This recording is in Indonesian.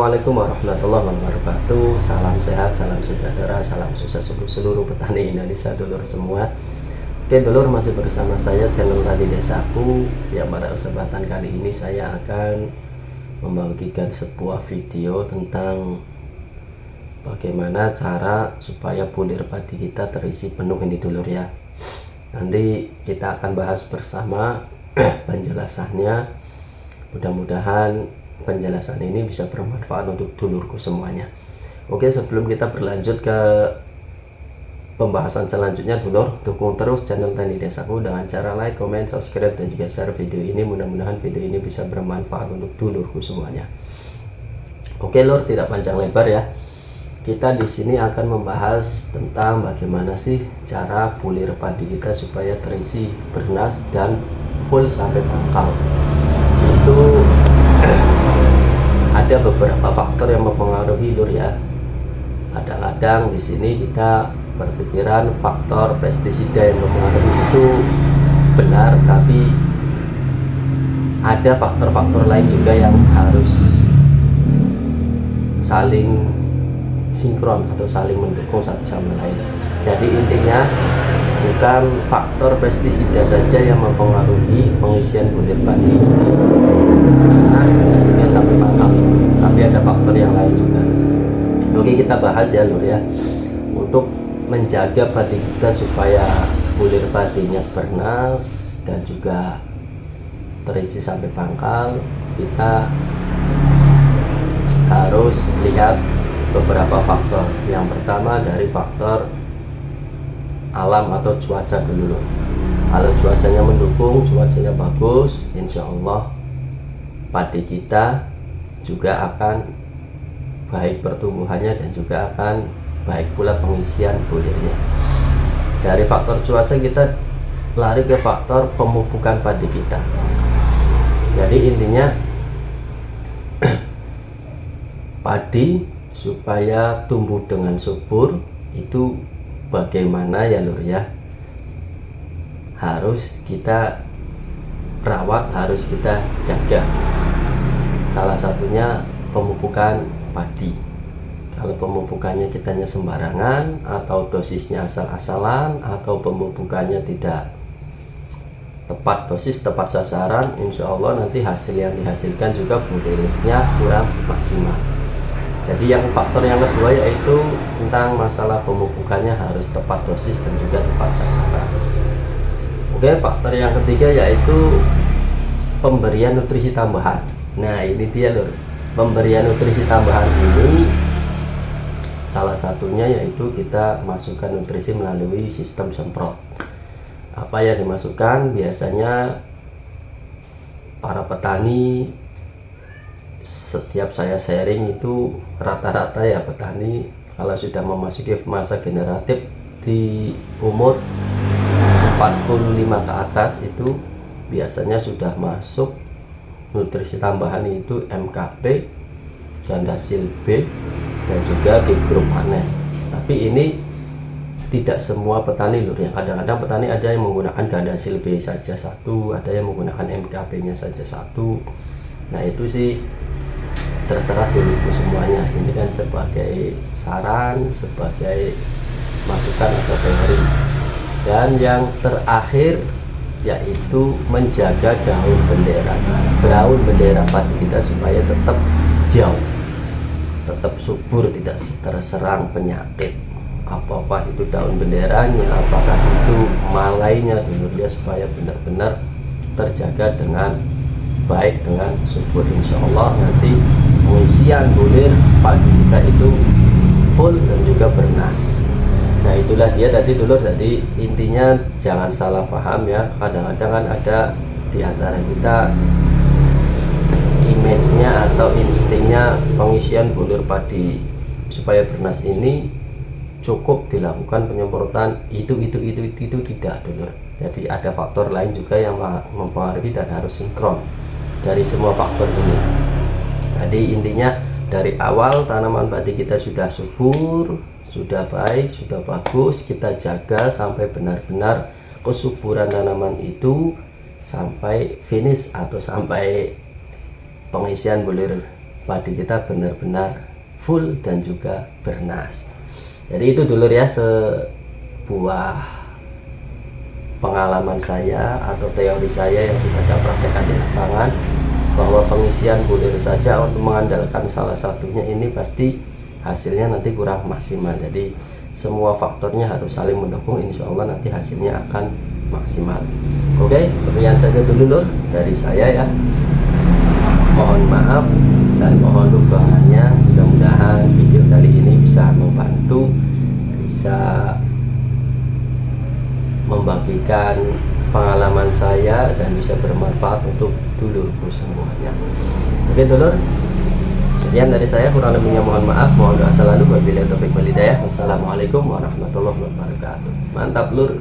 Assalamualaikum warahmatullahi wabarakatuh. Salam sehat, salam sejahtera, salam sukses untuk seluruh petani Indonesia, dulur semua. Oke dulur, masih bersama saya channel Tani Desaku. Ya, pada kesempatan kali ini saya akan membagikan sebuah video tentang bagaimana cara supaya bulir padi kita terisi penuh ini dulur ya. Nanti kita akan bahas bersama penjelasannya. Mudah-mudahan penjelasan ini bisa bermanfaat untuk dulurku semuanya. Oke, sebelum kita berlanjut ke pembahasan selanjutnya, dulur, dukung terus channel Tani Desaku dengan cara like, comment, subscribe, dan juga share video ini. Mudah-mudahan video ini bisa bermanfaat untuk dulurku semuanya. Oke lur, tidak panjang lebar ya. Kita di sini akan membahas tentang bagaimana sih cara bulir padi kita supaya terisi, bernas, dan full sampai pangkal. Itu ada beberapa faktor yang mempengaruhi lur ya. Kadang-kadang di sini kita berpikiran faktor pestisida yang mempengaruhi itu benar, tapi ada faktor-faktor lain juga yang harus saling sinkron atau saling mendukung satu sama lain. Jadi intinya bukan faktor pestisida saja yang mempengaruhi pengisian bulir padi bernas dan juga sampai pangkal, tapi ada faktor yang lain juga. Oke, kita bahas ya lur ya. Untuk menjaga padi kita supaya bulir padinya bernas dan juga terisi sampai pangkal, kita harus lihat beberapa faktor. Yang pertama dari faktor alam atau cuaca dulu. Kalau cuacanya mendukung, cuacanya bagus, insya Allah padi kita juga akan baik pertumbuhannya dan juga akan baik pula pengisian bulirnya. Dari faktor cuaca kita lari ke faktor pemupukan padi kita. Jadi intinya padi supaya tumbuh dengan subur itu bagaimana ya lur ya, harus kita rawat, harus kita jaga. Salah satunya pemupukan padi. Kalau pemupukannya kitanya sembarangan, atau dosisnya asal-asalan, atau pemupukannya tidak tepat dosis, tepat sasaran, insya Allah nanti hasil yang dihasilkan juga bulirnya kurang maksimal. Jadi yang faktor yang kedua yaitu tentang masalah pemupukannya harus tepat dosis dan juga tepat sasaran. Oke, faktor yang ketiga yaitu pemberian nutrisi tambahan. Nah ini dia lur, pemberian nutrisi tambahan ini salah satunya yaitu kita masukkan nutrisi melalui sistem semprot. Apa yang dimasukkan? Biasanya para petani, setiap saya sharing itu rata-rata ya petani kalau sudah memasuki masa generatif di umur 45 ke atas itu biasanya sudah masuk nutrisi tambahan itu MKP, Gandasil B, dan juga B grup panen. Tapi ini tidak semua petani lur ya. Kadang-kadang petani ada yang menggunakan Gandasil B saja satu, ada yang menggunakan MKP nya saja satu. Nah itu sih terserah dulu semuanya. Ini kan sebagai saran, sebagai masukan atau teori. Dan yang terakhir yaitu menjaga daun bendera padi kita supaya tetap jauh, tetap subur, tidak terserang penyakit apa-apa itu daun benderanya, apakah itu malainya dulu ya, supaya benar-benar terjaga dengan baik, dengan subur. Insya Allah nanti pengisian bulir padi kita itu full dan juga bernas. Nah itulah dia tadi dulu. Jadi intinya jangan salah paham ya. Kadang-kadang kan ada di antara kita image-nya atau instingnya pengisian bulir padi supaya bernas ini cukup dilakukan penyemprotan itu tidak dulu. Jadi ada faktor lain juga yang mempengaruhi dan harus sinkron dari semua faktor ini. Jadi intinya dari awal tanaman padi kita sudah subur, sudah baik, sudah bagus, kita jaga sampai benar-benar kesuburan tanaman itu sampai finish atau sampai pengisian bulir padi kita benar-benar full dan juga bernas. Jadi itu dulur ya, sebuah pengalaman saya atau teori saya yang sudah saya praktekkan di lapangan, bahwa pengisian bulir saja untuk mengandalkan salah satunya ini pasti hasilnya nanti kurang maksimal. Jadi semua faktornya harus saling mendukung, insya Allah nanti hasilnya akan maksimal. Oke, sekian saja dulu lur dari saya ya. Mohon maaf dan mohon dukungannya. Mudah-mudahan video kali ini bisa membantu, bisa membagikan pengalaman saya dan bisa bermanfaat untuk dulurku semuanya. Oke dulur, sekian dari saya, kurang lebihnya mohon maaf, mohon doa selalu. Wabillahi taufiq wal hidayah. Wassalamualaikum warahmatullahi wabarakatuh. Mantap lur.